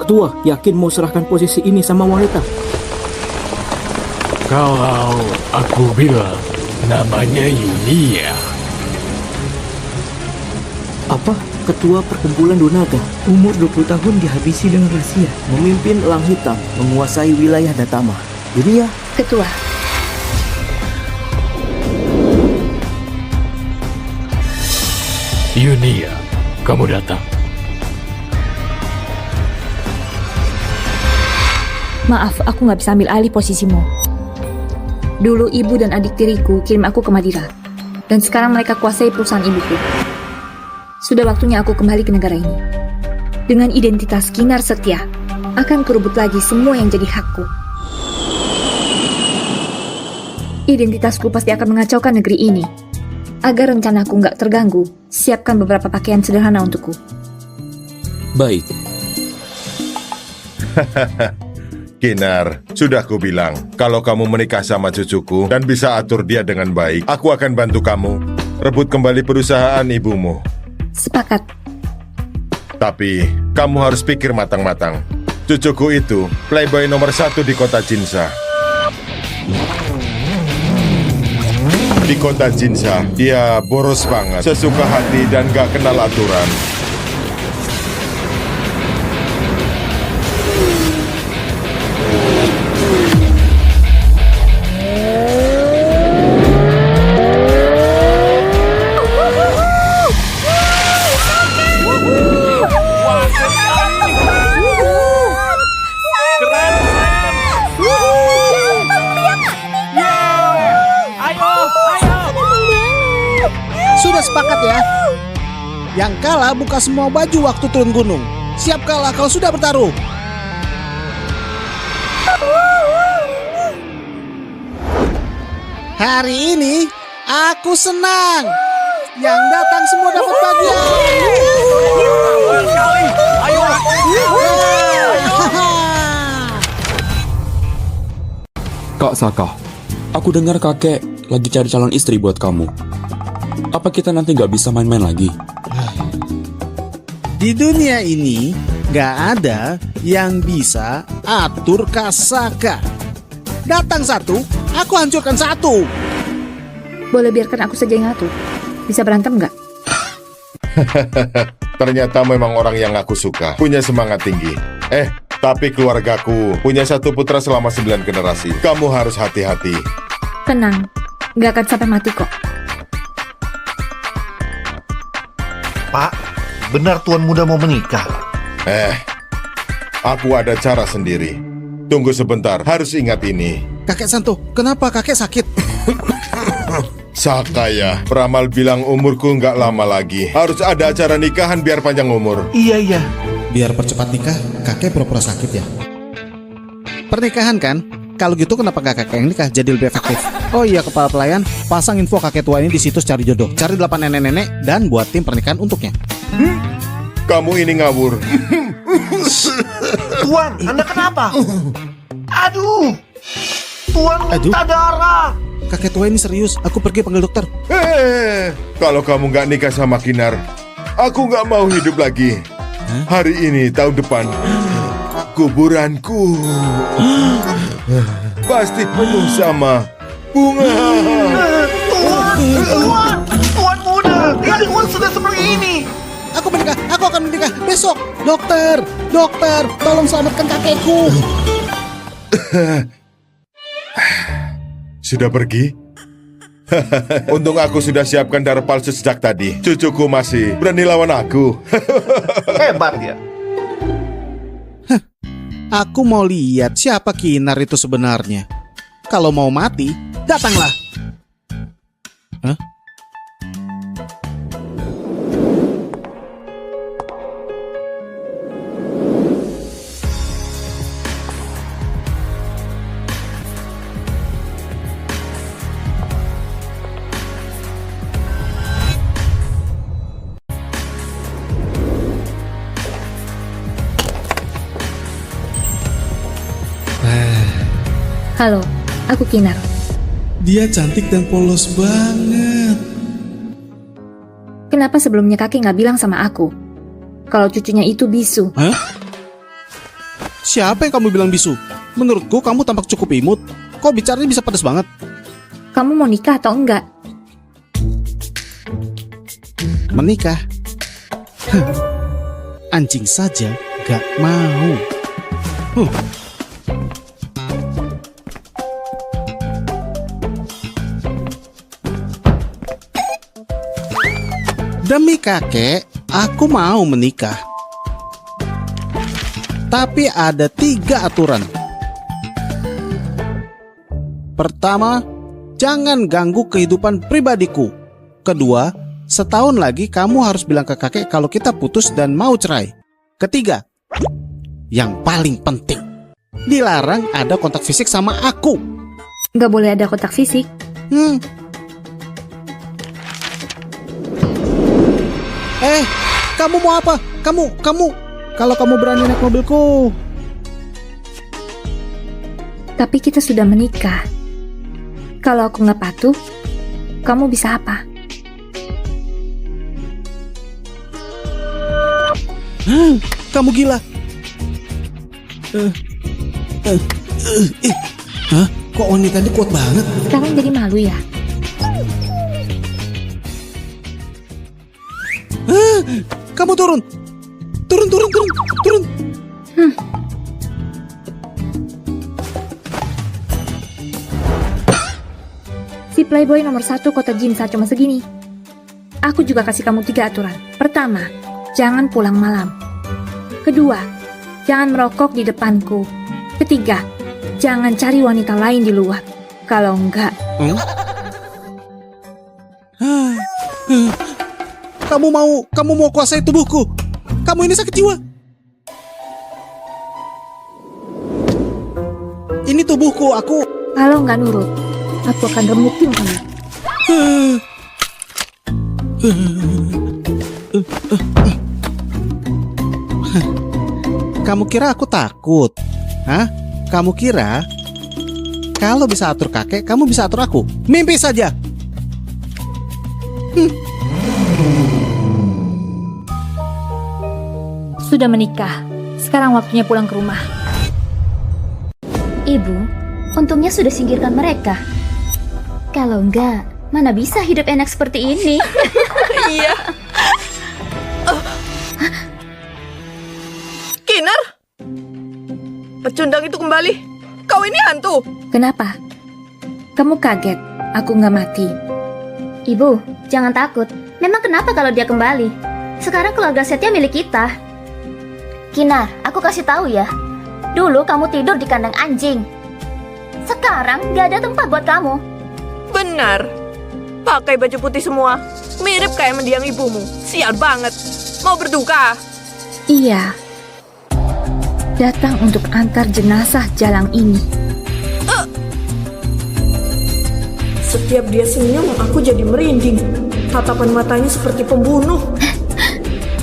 Ketua, yakin mau serahkan posisi ini sama wanita? Kalau aku bilang namanya Yunia. Apa? Ketua Perkumpulan Donaga, umur 20 tahun dihabisi dengan rahasia, memimpin Elang Hitam, menguasai wilayah Datama. Dunia. Ketua. Yunia, kamu datang. Maaf, aku nggak bisa ambil alih posisimu. Dulu ibu dan adik tiriku kirim aku ke Madira. Dan sekarang mereka kuasai perusahaan ibuku. Sudah waktunya aku kembali ke negara ini. Dengan identitas Kinar Setia, akan kurebut lagi semua yang jadi hakku. Identitasku pasti akan mengacaukan negeri ini. Agar rencanaku nggak terganggu, siapkan beberapa pakaian sederhana untukku. Baik. Kinar, sudah kubilang, kalau kamu menikah sama cucuku dan bisa atur dia dengan baik, aku akan bantu kamu rebut kembali perusahaan ibumu. Sepakat. Tapi, kamu harus pikir matang-matang. Cucuku itu playboy nomor 1 di kota Jinsa. Di kota Jinsa, dia boros banget, sesuka hati dan gak kenal aturan. Sudah sepakat ya. Yang kalah buka semua baju waktu turun gunung. Siap kalah kalau sudah bertaruh. Hari ini aku senang. Yang datang semua dapat bagian. Kak Saka, aku dengar kakek lagi cari calon istri buat kamu. Apa kita nanti nggak bisa main-main lagi? Di dunia ini gak ada yang bisa atur Kasaka. Datang satu, aku hancurkan satu. Boleh biarkan aku saja yang ngatur. Bisa berantem nggak? Ternyata memang orang yang aku suka, punya semangat tinggi. Tapi keluargaku punya satu putra selama 9 generasi. Kamu harus hati-hati. Tenang, nggak akan sampai mati kok. Pak, benar Tuan Muda mau menikah? Aku ada cara sendiri. Tunggu sebentar, harus ingat ini. Kakek Santo, kenapa kakek sakit? Saka ya, peramal bilang umurku nggak lama lagi. Harus ada acara nikahan biar panjang umur. Iya. Biar percepat nikah, kakek pura-pura sakit ya. Pernikahan kan? Kalau gitu kenapa gak kakek yang nikah jadi lebih efektif? Oh iya, kepala pelayan, pasang info kakek tua ini di situs cari jodoh. Cari 8 nenek-nenek dan buat tim pernikahan untuknya. Kamu ini ngawur. Tuan, Anda kenapa? Aduh, Tuan muntah darah. Kakek tua ini serius, aku pergi panggil dokter. Kalau kamu nggak nikah sama Kinar, aku nggak mau hidup lagi. Hari ini, tahun depan, kuburanku pasti penuh sama bunga. Tuan Muda, lihat Tuan sudah seperti ini. Aku akan menikah besok. Dokter, tolong selamatkan kakekku. Sudah pergi? Untung aku sudah siapkan darah palsu sejak tadi. Cucuku masih berani lawan aku. Hebat ya. Aku mau lihat siapa Kinar itu sebenarnya. Kalau mau mati, datanglah. Halo, aku Kinar. Dia cantik dan polos banget. Kenapa sebelumnya kakek nggak bilang sama aku kalau cucunya itu bisu? Siapa yang kamu bilang bisu? Menurutku kamu tampak cukup imut. Kok bicaranya bisa pedas banget? Kamu mau nikah atau enggak? Menikah? Hah. Anjing saja gak mau. Demi kakek, aku mau menikah. Tapi ada 3 aturan. Pertama, jangan ganggu kehidupan pribadiku. Kedua, setahun lagi kamu harus bilang ke kakek kalau kita putus dan mau cerai. Ketiga, yang paling penting, dilarang ada kontak fisik sama aku. Nggak boleh ada kontak fisik. Kamu mau apa? Kamu, kalau kamu berani naik mobilku. Tapi kita sudah menikah. Kalau aku nggak patuh, kamu bisa apa? Kamu gila. Hah? Kok wanita ini kuat banget? Sekarang jadi malu ya? Kamu turun. Turun. Si playboy nomor 1 kota Jinsa cuma segini. Aku juga kasih kamu 3 aturan. Pertama, jangan pulang malam. Kedua, jangan merokok di depanku. Ketiga, jangan cari wanita lain di luar. Kalau enggak, Kamu mau kuasai tubuhku. Kamu ini sakit jiwa. Ini tubuhku, aku. kalau nggak nurut, aku akan remukin kamu. Kamu kira aku takut? Hah? Kamu kira kalau bisa atur kakek, kamu bisa atur aku? Mimpi saja. Sudah menikah, sekarang waktunya pulang ke rumah. Ibu, untungnya sudah singkirkan mereka. Kalau enggak, mana bisa hidup enak seperti ini? Iya. Kinar, pecundang itu kembali. Kau ini hantu. Kenapa? Kamu kaget, aku nggak mati. Ibu, jangan takut. Memang kenapa kalau dia kembali? Sekarang keluarga Setia milik kita. Kinar, aku kasih tahu ya. Dulu kamu tidur di kandang anjing. Sekarang gak ada tempat buat kamu. Benar. Pakai baju putih semua. Mirip kayak mendiang ibumu. Sial banget. Mau berduka? Iya. Datang untuk antar jenazah Jalang ini. Setiap dia senyum, aku jadi merinding. Tatapan matanya seperti pembunuh.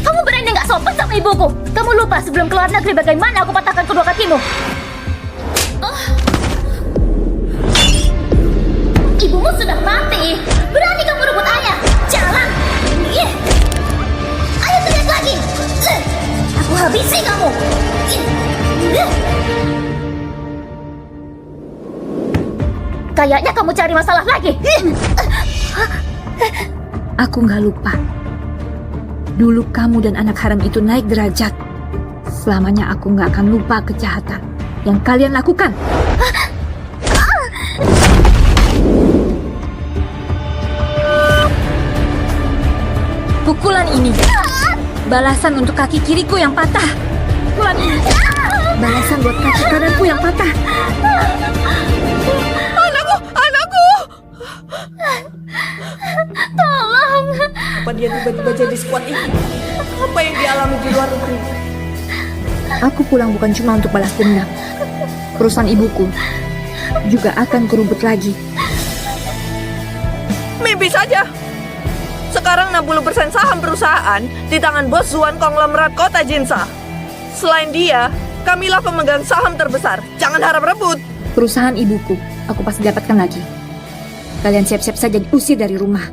Kamu berani gak sopan sama ibuku? Kamu lupa sebelum keluar negeri bagaimana aku patahkan kedua kakimu? Ibumu sudah mati. Berani kamu rebut ayah? Jalan. Ayo teriak lagi. Aku habisi kamu. Kayaknya kamu cari masalah lagi. Aku nggak lupa. Dulu kamu dan anak haram itu naik derajat. Selamanya aku nggak akan lupa kejahatan yang kalian lakukan. Pukulan ini balasan untuk kaki kiriku yang patah. Pukulan ini balasan buat kaki kananku yang patah. Anakku! Tolong. Apa dia tiba-tiba jadi sekuat ini? Apa yang dialami di luar negeri? Aku pulang bukan cuma untuk balas dendam. Perusahaan ibuku juga akan kerubut lagi. Mimpi saja. Sekarang 60% saham perusahaan di tangan bos Zuan konglomerat kota Jinsa. Selain dia, kamilah pemegang saham terbesar. Jangan harap rebut. Perusahaan ibuku, aku pasti dapatkan lagi. Kalian siap-siap saja diusir dari rumah.